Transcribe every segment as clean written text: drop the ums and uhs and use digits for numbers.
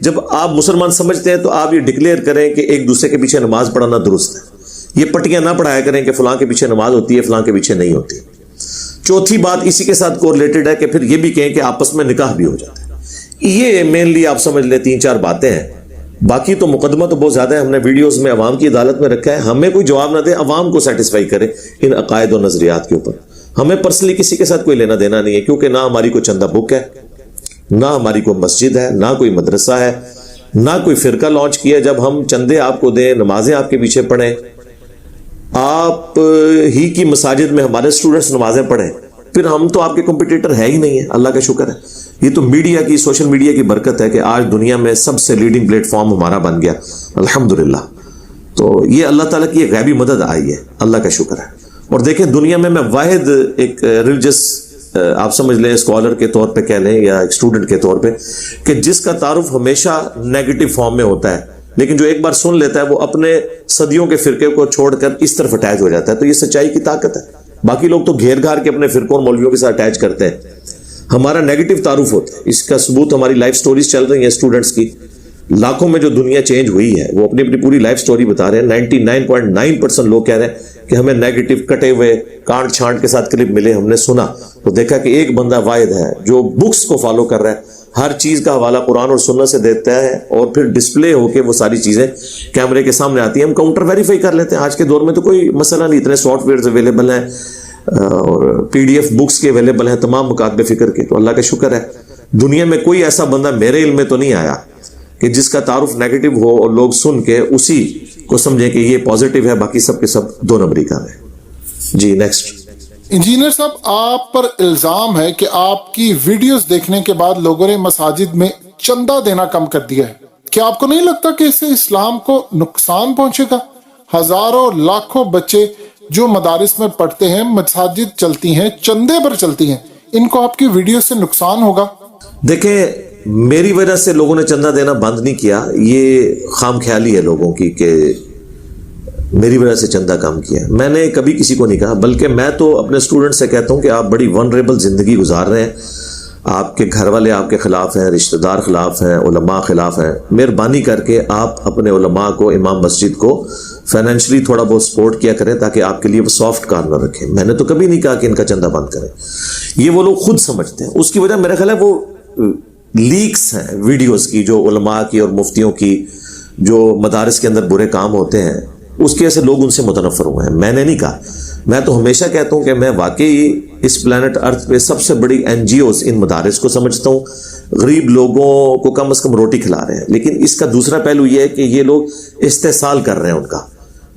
جب آپ مسلمان سمجھتے ہیں تو آپ یہ ڈکلیئر کریں کہ ایک دوسرے کے پیچھے نماز پڑھنا درست ہے. یہ پٹیاں نہ پڑھایا کریں کہ فلاں کے پیچھے نماز ہوتی ہے فلاں کے پیچھے نہیں ہوتی. چوتھی بات اسی کے ساتھ کوریلیٹڈ ہے کہ پھر یہ بھی کہیں کہ آپس میں نکاح بھی ہو جاتا ہے. یہ مینلی آپ سمجھ لیں 3-4 باتیں ہیں. باقی تو مقدمہ تو بہت زیادہ ہے. ہم نے ویڈیوز میں عوام کی عدالت میں رکھا ہے. ہمیں کوئی جواب نہ دے, عوام کو سیٹسفائی کرے ان عقائد و نظریات کے اوپر. ہمیں پرسنلی کسی کے ساتھ کوئی لینا دینا نہیں ہے, کیونکہ نہ ہماری کوئی چندہ بک ہے, نہ ہماری کوئی مسجد ہے, نہ کوئی مدرسہ ہے, نہ کوئی فرقہ لانچ کیا. جب ہم چندے آپ کو دیں, نمازیں آپ کے پیچھے پڑھیں, آپ ہی کی مساجد میں ہمارے اسٹوڈنٹس نمازیں پڑھیں, پھر ہم تو آپ کے کمپٹیٹر ہے ہی نہیں ہے. اللہ کا شکر ہے. یہ تو میڈیا کی, سوشل میڈیا کی برکت ہے کہ آج دنیا میں سب سے لیڈنگ پلیٹ فارم ہمارا بن گیا الحمدللہ. تو یہ اللہ تعالیٰ کی ایک غیبی مدد آئی ہے, اللہ کا شکر ہے. اور دیکھیں دنیا میں واحد ایک ریلیجس آپ سمجھ لیں اسکالر کے طور پہ کہہ لیں یا ایک اسٹوڈنٹ کے طور پہ کہ جس کا تعارف ہمیشہ نیگیٹو فارم میں ہوتا ہے, لیکن جو ایک بار سن لیتا ہے وہ اپنے صدیوں کے فرقے کو چھوڑ کر اس طرف اٹیچ ہو جاتا ہے. تو یہ سچائی کی طاقت ہے. باقی لوگ تو گھیر گھار کے اپنے فرقوں اور مولویوں کے ساتھ اٹیچ کرتے ہیں. ہمارا نیگیٹو تعارف ہوتا ہے. اس کا ثبوت ہماری لائف سٹوریز چل رہی ہیں اسٹوڈنٹس کی. لاکھوں میں جو دنیا چینج ہوئی ہے وہ اپنی اپنی پوری لائف سٹوری بتا رہے ہیں. 99.9% لوگ کہہ رہے ہیں کہ ہمیں نیگیٹو کٹے ہوئے کانٹ چھانٹ کے ساتھ کلپ ملے, ہم نے سنا تو دیکھا کہ ایک بندہ واحد ہے جو بکس کو فالو کر رہا ہے, ہر چیز کا حوالہ قرآن اور سنت سے دیتا ہے, اور پھر ڈسپلے ہو کے وہ ساری چیزیں کیمرے کے سامنے آتی ہیں. ہم کاؤنٹر ویریفائی کر لیتے ہیں. آج کے دور میں تو کوئی مسئلہ نہیں, اتنے سافٹ ویئرز اویلیبل ہیں اور PDF بکس کے اویلیبل ہیں تمام مکاتب فکر کے. تو اللہ کا شکر ہے دنیا میں کوئی ایسا بندہ میرے علم میں تو نہیں آیا کہ جس کا تعارف نیگیٹو ہو اور لوگ سن کے اسی کو سمجھیں کہ یہ پازیٹیو ہے, باقی سب کے سب 2 نمبری کا ہے. جی نیکسٹ. انجینئر صاحب, آپ پر الزام ہے کہ آپ کی ویڈیوز دیکھنے کے بعد لوگوں نے مساجد میں چندہ دینا کم کر دیا ہے. کیا آپ کو نہیں لگتا کہ اس سے اسلام کو نقصان پہنچے گا؟ ہزاروں لاکھوں بچے جو مدارس میں پڑھتے ہیں, مساجد چلتی ہیں, چندے پر چلتی ہیں, ان کو آپ کی ویڈیو سے نقصان ہوگا؟ دیکھیں میری وجہ سے لوگوں نے چندہ دینا بند نہیں کیا, یہ خام خیالی ہے لوگوں کی کہ میری وجہ سے چندہ کم کیا. میں نے کبھی کسی کو نہیں کہا, بلکہ میں تو اپنے اسٹوڈنٹ سے کہتا ہوں کہ آپ بڑی ونریبل زندگی گزار رہے ہیں. آپ کے گھر والے آپ کے خلاف ہیں, رشتہ دار خلاف ہیں, علماء خلاف ہیں. مہربانی کر کے آپ اپنے علماء کو, امام مسجد کو فائنینشلی تھوڑا بہت سپورٹ کیا کریں تاکہ آپ کے لیے وہ سافٹ کارنر رکھیں. میں نے تو کبھی نہیں کہا کہ ان کا چندہ بند کریں. یہ وہ لوگ خود سمجھتے ہیں. اس کی وجہ میرا خیال ہے وہ لیکس ہیں ویڈیوز کی, جو علماء کی اور مفتیوں کی, جو مدارس کے اندر برے کام ہوتے ہیں, اس کی وجہ سے لوگ ان سے متنفر ہوئے ہیں. میں نے نہیں کہا. میں تو ہمیشہ کہتا ہوں کہ میں واقعی اس پلانٹ ارتھ پہ سب سے بڑی NGOs ان مدارس کو سمجھتا ہوں. غریب لوگوں کو کم از کم روٹی کھلا رہے ہیں. لیکن اس کا دوسرا پہلو یہ ہے کہ یہ لوگ استحصال کر رہے ہیں ان کا,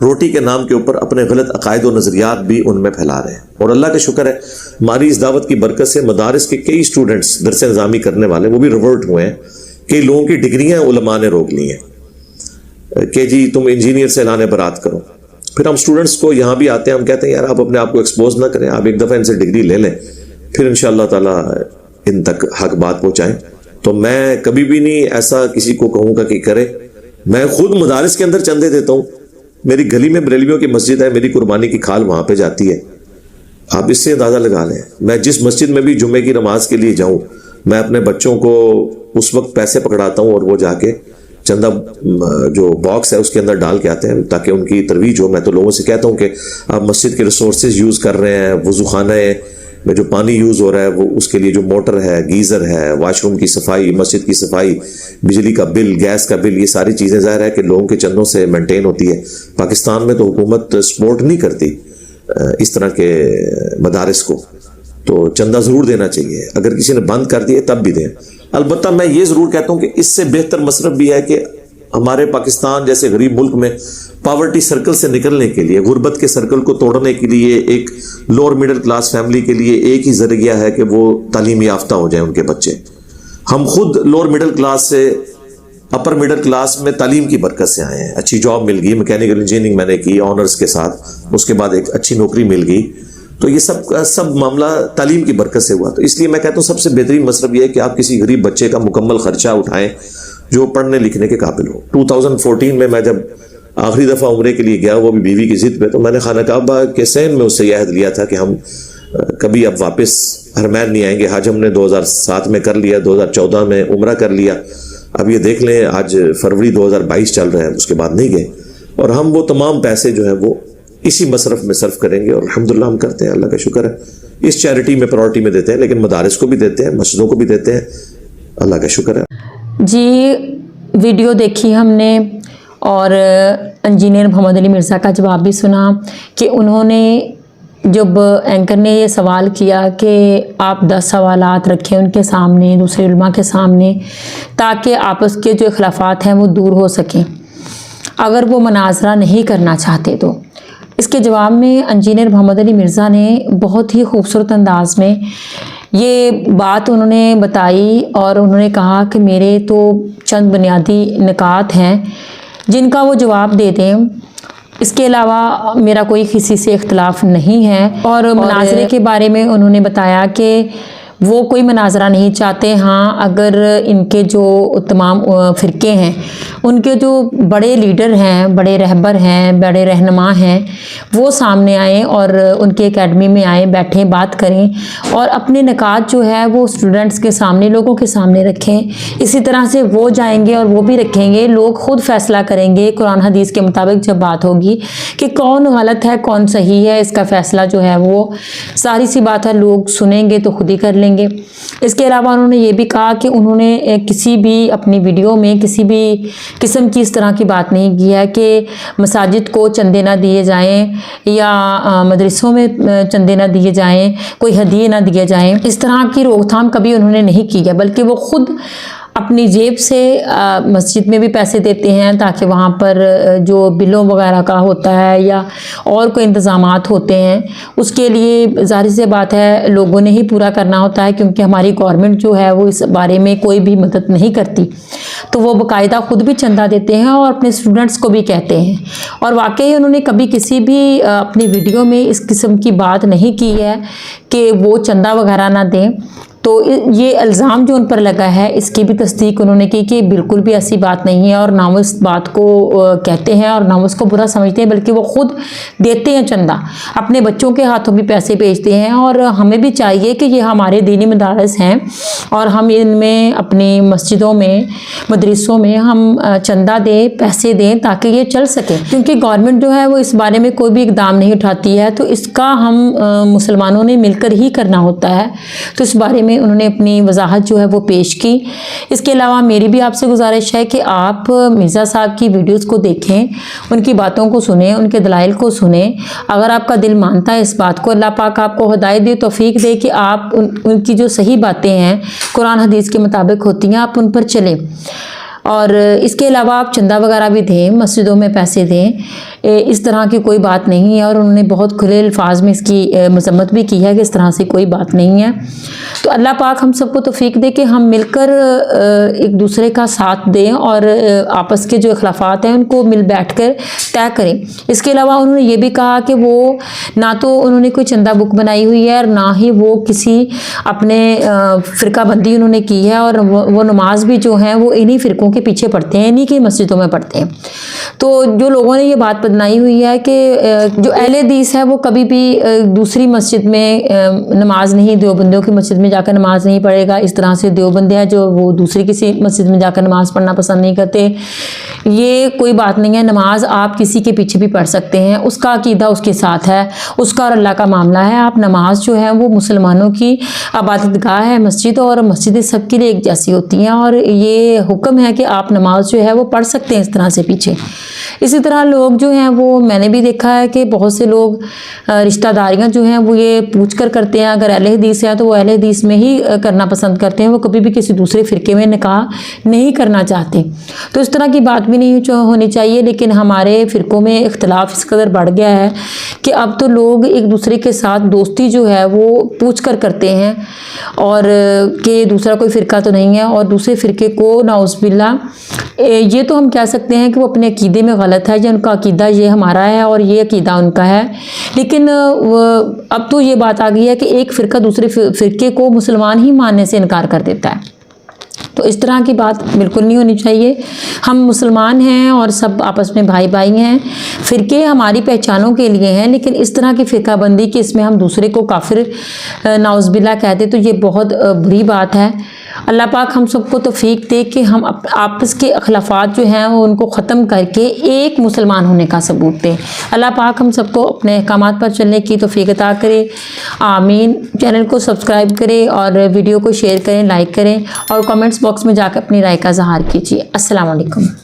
روٹی کے نام کے اوپر اپنے غلط عقائد و نظریات بھی ان میں پھیلا رہے ہیں. اور اللہ کا شکر ہے ہماری اس دعوت کی برکت سے مدارس کے کئی اسٹوڈنٹس درس نظامی کرنے والے وہ بھی ریورٹ ہوئے ہیں. کئی لوگوں کی ڈگریاں علماء نے روک لی ہیں کہ جی تم انجینئر سے اعلان برات کرو. پھر ہم اسٹوڈنٹس کو یہاں بھی آتے ہیں, ہم کہتے ہیں یار آپ اپنے آپ کو ایکسپوز نہ کریں, آپ ایک دفعہ ان سے ڈگری لے لیں, پھر انشاءاللہ تعالی ان تک حق بات پہنچائیں. تو میں کبھی بھی نہیں ایسا کسی کو کہوں گا کہ کرے. میں خود مدارس کے اندر چندے دیتا ہوں. میری گلی میں بریلویوں کی مسجد ہے, میری قربانی کی کھال وہاں پہ جاتی ہے. آپ اس سے اندازہ لگا لیں. میں جس مسجد میں بھی جمعے کی نماز کے لیے جاؤں, میں اپنے بچوں کو اس وقت پیسے پکڑاتا ہوں اور وہ جا کے چندہ جو باکس ہے اس کے اندر ڈال کے آتے ہیں تاکہ ان کی ترویج ہو. میں تو لوگوں سے کہتا ہوں کہ آپ مسجد کے ریسورسز یوز کر رہے ہیں, وضو خانہ میں جو پانی یوز ہو رہا ہے وہ اس کے لیے جو موٹر ہے, گیزر ہے, واش روم کی صفائی, مسجد کی صفائی, بجلی کا بل, گیس کا بل, یہ ساری چیزیں ظاہر ہے کہ لوگوں کے چندوں سے مینٹین ہوتی ہے. پاکستان میں تو حکومت سپورٹ نہیں کرتی اس طرح کے مدارس کو, تو چندہ ضرور دینا چاہیے. اگر کسی نے بند کر دیے تب بھی دیں. البتہ میں یہ ضرور کہتا ہوں کہ اس سے بہتر مصرف بھی ہے کہ ہمارے پاکستان جیسے غریب ملک میں پاورٹی سرکل سے نکلنے کے لیے, غربت کے سرکل کو توڑنے کے لیے ایک لوور مڈل کلاس فیملی کے لیے ایک ہی ذریعہ ہے کہ وہ تعلیم یافتہ ہو جائیں ان کے بچے. ہم خود لوور مڈل کلاس سے اپر مڈل کلاس میں تعلیم کی برکت سے آئے ہیں. اچھی جاب مل گئی, میکینیکل انجینئرنگ میں نے کی آنرز کے ساتھ, اس کے بعد ایک اچھی نوکری مل گئی. تو یہ سب معاملہ تعلیم کی برکت سے ہوا. تو اس لیے میں کہتا ہوں سب سے بہترین مصرف یہ ہے کہ آپ کسی غریب بچے کا مکمل خرچہ اٹھائیں جو پڑھنے لکھنے کے قابل ہو. 2014 میں جب آخری دفعہ عمرے کے لیے گیا, وہ بھی بیوی کی ضد پہ, تو میں نے خانہ کعبہ کے سین میں اس سے یہ عہد لیا تھا کہ ہم کبھی اب واپس حرمین نہیں آئیں گے. حج ہم نے 2007 میں کر لیا, 2014 میں عمرہ کر لیا, اب یہ دیکھ لیں آج فروری 2022 چل رہا ہے، اس کے بعد نہیں گئے، اور ہم وہ تمام پیسے جو ہیں وہ اسی مصرف میں صرف کریں گے، اور الحمدللہ ہم کرتے ہیں، اللہ کا شکر ہے، اس چیریٹی میں پرائورٹی میں دیتے ہیں، لیکن مدارس کو بھی دیتے ہیں، مسجدوں کو بھی دیتے ہیں، اللہ کا شکر ہے۔ جی ویڈیو دیکھی ہم نے اور انجینئر محمد علی مرزا کا جواب بھی سنا کہ انہوں نے جب اینکر نے یہ سوال کیا کہ آپ 10 سوالات رکھیں ان کے سامنے، دوسرے علماء کے سامنے، تاکہ آپس کے جو اختلافات ہیں وہ دور ہو سکیں، اگر وہ مناظرہ نہیں کرنا چاہتے تو اس کے جواب میں انجینئر محمد علی مرزا نے بہت ہی خوبصورت انداز میں یہ بات انہوں نے بتائی، اور انہوں نے کہا کہ میرے تو چند بنیادی نکات ہیں جن کا وہ جواب دے دیں، اس کے علاوہ میرا کوئی کسی سے اختلاف نہیں ہے۔ اور مناظرے کے بارے میں انہوں نے بتایا کہ وہ کوئی مناظرہ نہیں چاہتے، ہاں اگر ان کے جو تمام فرقے ہیں، ان کے جو بڑے لیڈر ہیں، بڑے رہبر ہیں، بڑے رہنما ہیں، وہ سامنے آئیں اور ان کے اکیڈمی میں آئیں، بیٹھیں، بات کریں، اور اپنے نکات جو ہے وہ اسٹوڈنٹس کے سامنے، لوگوں کے سامنے رکھیں۔ اسی طرح سے وہ جائیں گے اور وہ بھی رکھیں گے، لوگ خود فیصلہ کریں گے قرآن حدیث کے مطابق جب بات ہوگی کہ کون غلط ہے کون صحیح ہے، اس کا فیصلہ جو ہے وہ ساری سی بات ہے، لوگ سنیں گے تو خود ہی کر لیں گے۔ اس کے علاوہ انہوں نے یہ بھی کہا کہ انہوں نے کسی بھی اپنی ویڈیو میں کسی بھی قسم کی اس طرح کی بات نہیں کی ہے کہ مساجد کو چندے نہ دیے جائیں یا مدرسوں میں چندے نہ دیے جائیں، کوئی ہدیے نہ دیے جائیں، اس طرح کی روک تھام کبھی انہوں نے نہیں کی ہے، بلکہ وہ خود اپنی جیب سے مسجد میں بھی پیسے دیتے ہیں تاکہ وہاں پر جو بلوں وغیرہ کا ہوتا ہے یا اور کوئی انتظامات ہوتے ہیں اس کے لیے ظاہر سی بات ہے لوگوں نے ہی پورا کرنا ہوتا ہے، کیونکہ ہماری گورنمنٹ جو ہے وہ اس بارے میں کوئی بھی مدد نہیں کرتی، تو وہ باقاعدہ خود بھی چندہ دیتے ہیں اور اپنے اسٹوڈنٹس کو بھی کہتے ہیں۔ اور واقعی انہوں نے کبھی کسی بھی اپنی ویڈیو میں اس قسم کی بات نہیں کی ہے کہ وہ چندہ وغیرہ نہ دیں۔ تو یہ الزام جو ان پر لگا ہے اس کی بھی تصدیق انہوں نے کی کہ بالکل بھی ایسی بات نہیں ہے، اور نہ وہ اس بات کو کہتے ہیں اور نہ وہ اس کو برا سمجھتے ہیں، بلکہ وہ خود دیتے ہیں چندہ، اپنے بچوں کے ہاتھوں بھی پیسے بھیجتے ہیں۔ اور ہمیں بھی چاہیے کہ یہ ہمارے دینی مدارس ہیں اور ہم ان میں اپنی مسجدوں میں مدرسوں میں ہم چندہ دیں، پیسے دیں تاکہ یہ چل سکے، کیونکہ گورنمنٹ جو ہے وہ اس بارے میں کوئی بھی اقدام نہیں اٹھاتی ہے، تو اس کا ہم مسلمانوں نے مل کر ہی کرنا ہوتا ہے۔ تو اس بارے میں انہوں نے اپنی وضاحت جو ہے وہ پیش کی۔ اس کے علاوہ میری بھی آپ سے گزارش ہے کہ آپ مرزا صاحب کی ویڈیوز کو دیکھیں، ان کی باتوں کو سنیں، ان کے دلائل کو سنیں، اگر آپ کا دل مانتا ہے اس بات کو، اللہ پاک آپ کو ہدایت دے، توفیق دے کہ آپ ان کی جو صحیح باتیں ہیں قرآن حدیث کے مطابق ہوتی ہیں آپ ان پر چلیں۔ اور اس کے علاوہ آپ چندہ وغیرہ بھی دیں، مسجدوں میں پیسے دیں، اس طرح کی کوئی بات نہیں ہے، اور انہوں نے بہت کھلے الفاظ میں اس کی مذمت بھی کی ہے کہ اس طرح سے کوئی بات نہیں ہے۔ تو اللہ پاک ہم سب کو توفیق دے کہ ہم مل کر ایک دوسرے کا ساتھ دیں اور آپس کے جو اختلافات ہیں ان کو مل بیٹھ کر طے کریں۔ اس کے علاوہ انہوں نے یہ بھی کہا کہ وہ نہ تو انہوں نے کوئی چندہ بک بنائی ہوئی ہے اور نہ ہی وہ کسی اپنے فرقہ بندی انہوں نے کی ہے، اور وہ نماز بھی جو ہیں وہ انہی فرقوں کے پیچھے پڑھتے ہیں، انہی کی مسجدوں میں پڑھتے ہیں۔ تو جو لوگوں نے یہ بات بنائی ہوئی ہے کہ جو اہل حدیث ہے وہ کبھی بھی دوسری مسجد میں نماز نہیں، دیوبندیوں کی مسجد میں جا کر نماز نہیں پڑھے گا، اس طرح سے دیوبندی ہے جو وہ دوسری کسی مسجد میں جا کر نماز پڑھنا پسند نہیں کرتے، یہ کوئی بات نہیں ہے۔ نماز آپ کسی کے پیچھے بھی پڑھ سکتے ہیں، اس کا عقیدہ اس کے ساتھ ہے، اس کا اور اللہ کا معاملہ ہے۔ آپ نماز جو ہے وہ مسلمانوں کی عبادت گاہ ہے مسجد، اور مسجدیں سب کے لیے ایک جیسی ہوتی ہیں، اور یہ حکم ہے کہ آپ نماز جو ہے وہ پڑھ سکتے ہیں اس طرح سے پیچھے۔ اسی طرح لوگ جو ہیں وہ میں نے بھی دیکھا ہے کہ بہت سے لوگ رشتہ داریاں جو ہیں وہ یہ پوچھ کر کرتے ہیں، اگر اہل حدیث ہے تو وہ اہل حدیث میں ہی کرنا پسند کرتے ہیں، وہ کبھی بھی کسی دوسرے فرقے میں نکاح نہیں کرنا چاہتے۔ تو اس طرح کی بات بھی نہیں ہونی چاہیے، لیکن ہمارے فرقوں میں اختلاف اس قدر بڑھ گیا ہے کہ اب تو لوگ ایک دوسرے کے ساتھ دوستی جو ہے وہ پوچھ کر کرتے ہیں، اور کہ دوسرا کوئی فرقہ تو نہیں ہے، اور دوسرے فرقے کو نعوذ باللہ یہ تو ہم کہہ سکتے ہیں کہ وہ اپنے عقیدے میں غلط ہے، یا ان کا عقیدہ یہ ہمارا ہے اور یہ عقیدہ ان کا ہے، لیکن اب تو یہ بات آ گئی ہے کہ ایک فرقہ دوسرے فرقے کو مسلمان ہی ماننے سے انکار کر دیتا ہے۔ تو اس طرح کی بات بالکل نہیں ہونی چاہیے. ہم مسلمان ہیں اور سب آپس میں بھائی بھائی ہیں. فرقے ہماری پہچانوں کے لیے ہیں، لیکن اس طرح کی فرقہ بندی کہ اس میں ہم دوسرے کو کافر نعوذ باللہ کہتے تو یہ بہت بری بات ہے. اللہ پاک ہم سب کو توفیق دے کہ ہم آپس کے اختلافات جو ہیں وہ ان کو ختم کر کے ایک مسلمان ہونے کا ثبوت دیں. اللہ پاک ہم سب کو اپنے احکامات پر چلنے کی توفیق عطا کرے. آمین. چینل کو سبسکرائب کریں اور ویڈیو کو شیئر کریں، لائک کریں اور کمنٹس باکس میں جا کر اپنی رائے کا اظہار کیجیے. السلام علیکم.